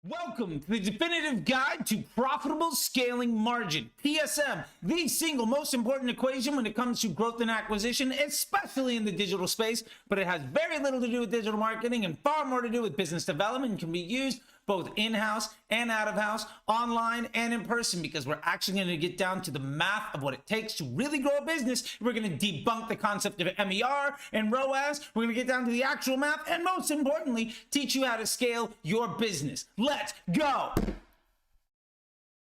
Welcome to the definitive guide to profitable scaling margin, PSM, the single most important equation when it comes to growth and acquisition, especially in the digital space, but it has very little to do with digital marketing and far more to do with business development and can be used both in-house and out-of-house, online and in person, because we're actually going to get down to the math of what it takes to really grow a business. We're going to debunk the concept of MER and ROAS. We're going to get down to the actual math and, most importantly, teach you how to scale your business. Let's go.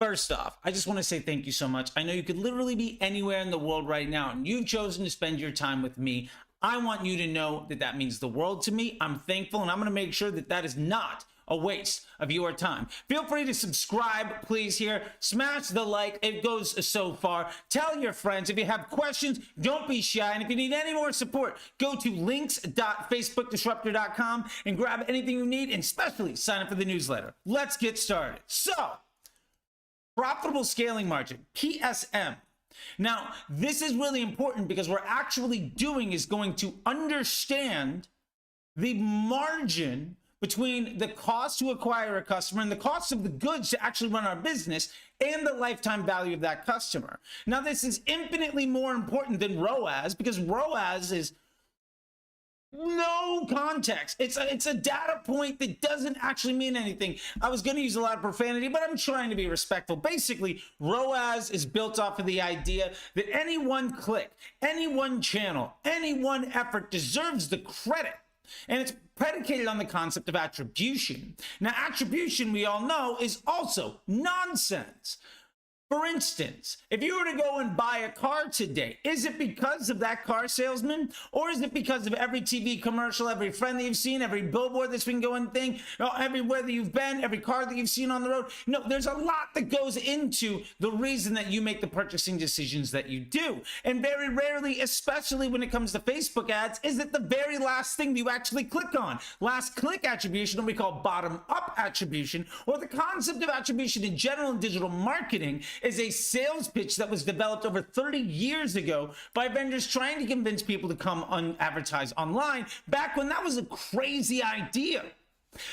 First off, I just want to say thank you so much. I know you could literally be anywhere in the world right now, and you've chosen to spend your time with me. I want you to know that that means the world to me. I'm thankful, and I'm going to make sure that that is not a waste of your time. Feel free to subscribe, please, here. Smash the like. It goes so far. Tell your friends. If you have questions, don't be shy. And if you need any more support, go to links.facebookdisruptor.com and grab anything you need, and especially sign up for the newsletter. Let's get started. So, profitable scaling margin, PSM. Now, this is really important because what we're actually doing is going to understand the margin between the cost to acquire a customer and the cost of the goods to actually run our business and the lifetime value of that customer. Now, this is infinitely more important than ROAS because ROAS is no context. It's a data point that doesn't actually mean anything. I was going to use a lot of profanity, but I'm trying to be respectful. Basically, ROAS is built off of the idea that any one click, any one channel, any one effort deserves the credit. And it's predicated on the concept of attribution. Now, attribution, we all know, is also nonsense. For instance, if you were to go and buy a car today, is it because of that car salesman? Or is it because of every TV commercial, every friend that you've seen, every billboard that's been going thing, everywhere that you've been, every car that you've seen on the road? No, there's a lot that goes into the reason that you make the purchasing decisions that you do. And very rarely, especially when it comes to Facebook ads, is it the very last thing you actually click on. Last click attribution, what we call bottom up attribution, or the concept of attribution in general in digital marketing, is a sales pitch that was developed over 30 years ago by vendors trying to convince people to come advertise online back when that was a crazy idea.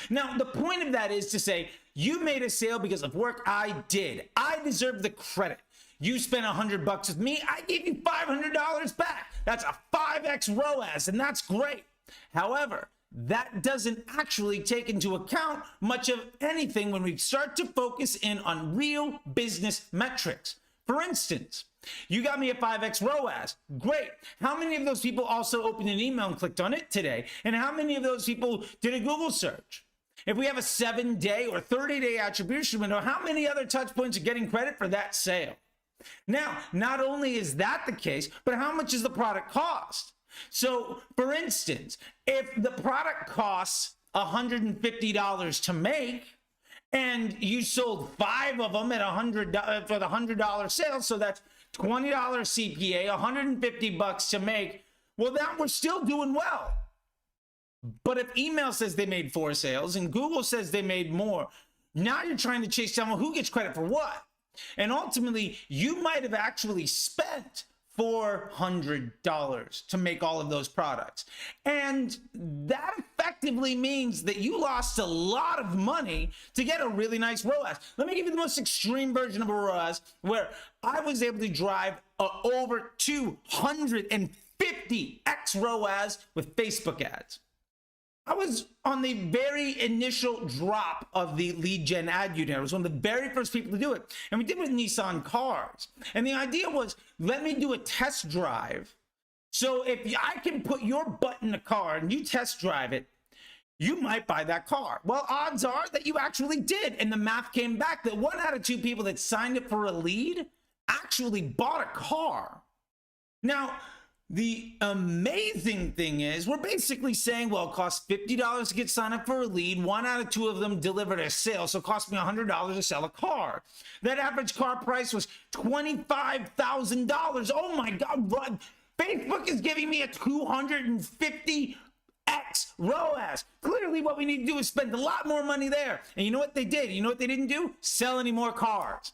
Now, the point of that is to say, you made a sale because of work I did. I deserve the credit. You spent $100 with me. I gave you $500 back. That's a 5x ROAS, and that's great. However, that doesn't actually take into account much of anything when we start to focus in on real business metrics. For instance, you got me a 5x ROAS. Great. How many of those people also opened an email and clicked on it today? And how many of those people did a Google search? If we have a 7-day or 30-day attribution window, how many other touch points are getting credit for that sale? Now, not only is that the case, but how much does the product cost? So, for instance, if the product costs $150 to make and you sold 5 of them at $100 for the $100 sale, so that's $20 CPA, $150 to make, well, that we're still doing well. But if email says they made 4 sales and Google says they made more, now you're trying to chase down, well, who gets credit for what? And ultimately, you might have actually spent $400 to make all of those products. And that effectively means that you lost a lot of money to get a really nice ROAS. Let me give you the most extreme version of a ROAS where I was able to drive over 250x ROAS with Facebook ads. I was on the very initial drop of the lead gen ad unit. I was one of the very first people to do it. And we did it with Nissan cars. And the idea was, let me do a test drive. So if I can put your butt in a car and you test drive it, you might buy that car. Well, odds are that you actually did. And the math came back that 1 out of 2 people that signed up for a lead actually bought a car. Now, the amazing thing is we're basically saying, well, it costs $50 to get signed up for a lead. 1 out of 2 of them delivered a sale. So it cost me $100 to sell a car. That average car price was $25,000. Oh my God. Facebook is giving me a 250x ROAS. Clearly what we need to do is spend a lot more money there. And you know what they did? You know what they didn't do? Sell any more cars.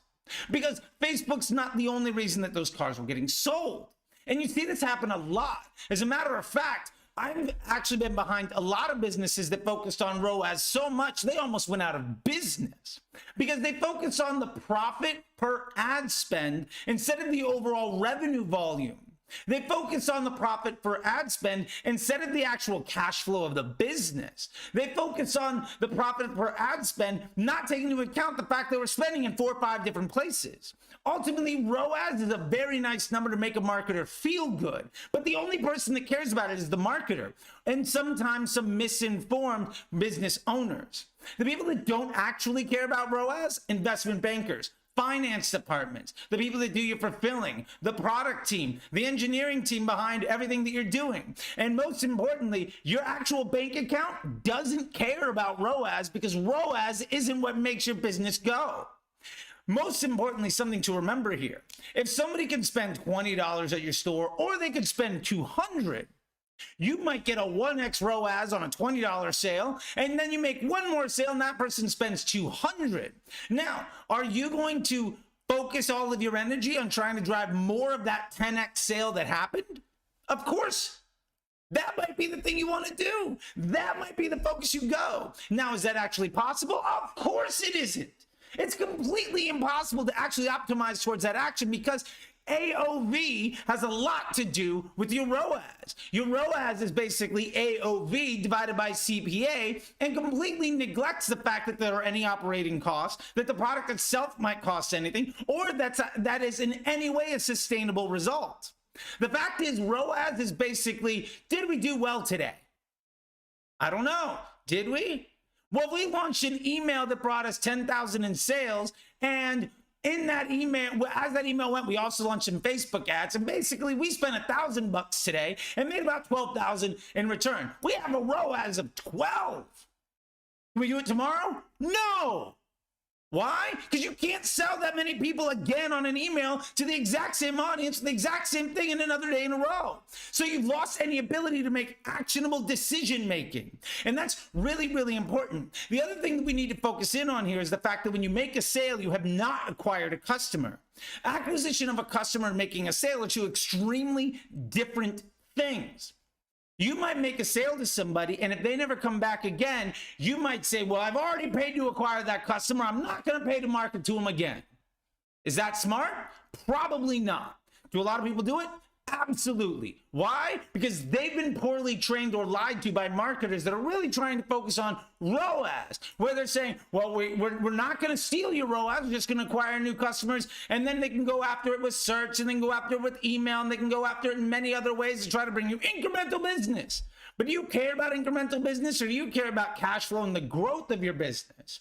Because Facebook's not the only reason that those cars were getting sold. And you see this happen a lot. As a matter of fact, I've actually been behind a lot of businesses that focused on ROAS so much they almost went out of business because they focused on the profit per ad spend instead of the overall revenue volume. They focus on the profit per ad spend instead of the actual cash flow of the business. They focus on the profit per ad spend, not taking into account the fact that we're spending in 4 or 5 different places. Ultimately, ROAS is a very nice number to make a marketer feel good, but the only person that cares about it is the marketer and sometimes some misinformed business owners. The people that don't actually care about ROAS, investment bankers, finance departments, the people that do your fulfilling, the product team, the engineering team behind everything that you're doing. And most importantly, your actual bank account doesn't care about ROAS because ROAS isn't what makes your business go. Most importantly, something to remember here, if somebody can spend $20 at your store or they could spend $200, you might get a 1x ROAS on a $20 sale, and then you make one more sale and that person spends $200. Now, are you going to focus all of your energy on trying to drive more of that 10x sale that happened? Of course. That might be the thing you want to do. That might be the focus you go. Now, is that actually possible? Of course it isn't. It's completely impossible to actually optimize towards that action because AOV has a lot to do with your ROAS. Your ROAS is basically AOV divided by CPA and completely neglects the fact that there are any operating costs, that the product itself might cost anything, or that is in any way a sustainable result. The fact is, ROAS is basically, did we do well today? I don't know. Did we? Well, we launched an email that brought us 10,000 in sales, and in that email, as that email went, we also launched some Facebook ads, and basically we spent $1,000 today and made about 12,000 in return. We have a ROAS of 12. Can we do it tomorrow? No. Why? Because you can't sell that many people again on an email to the exact same audience, the exact same thing in another day in a row. So you've lost any ability to make actionable decision making. And that's really, really important. The other thing that we need to focus in on here is the fact that when you make a sale, you have not acquired a customer. Acquisition of a customer and making a sale are two extremely different things. You might make a sale to somebody, and if they never come back again, you might say, well, I've already paid to acquire that customer. I'm not going to pay to market to them again. Is that smart? Probably not. Do a lot of people do it? Absolutely. Why? Because they've been poorly trained or lied to by marketers that are really trying to focus on ROAS, where they're saying, well, we're not going to steal your ROAS, we're just going to acquire new customers, and then they can go after it with search, and then go after it with email, and they can go after it in many other ways to try to bring you incremental business. But do you care about incremental business, or do you care about cash flow and the growth of your business?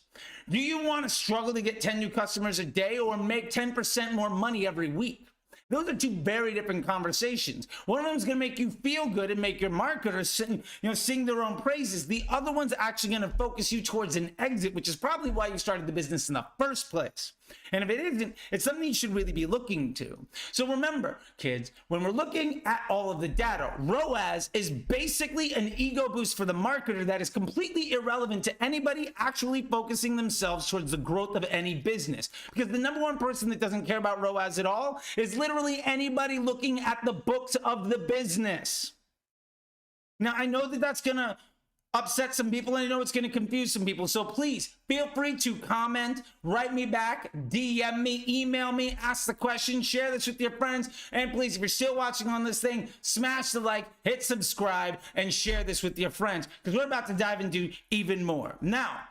Do you want to struggle to get 10 new customers a day or make 10% more money every week? Those are two very different conversations. One of them is going to make you feel good and make your marketers sing their own praises. The other one's actually going to focus you towards an exit, which is probably why you started the business in the first place. And if it isn't, it's something you should really be looking to. So remember, kids, when we're looking at all of the data, ROAS is basically an ego boost for the marketer that is completely irrelevant to anybody actually focusing themselves towards the growth of any business. Because the number one person that doesn't care about ROAS at all is literally anybody looking at the books of the business. Now, I know that that's going to upset some people, and I know it's going to confuse some people. So please feel free to comment, write me back, DM me, email me, ask the question, share this with your friends. And please, if you're still watching on this thing, smash the like, hit subscribe, and share this with your friends because we're about to dive into even more. Now,